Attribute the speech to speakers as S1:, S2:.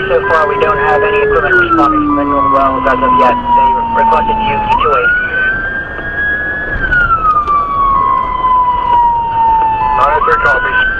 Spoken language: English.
S1: So far, we don't have any equipment responding from mineral wells as of yet. They requested you mutuate.
S2: 903 copies.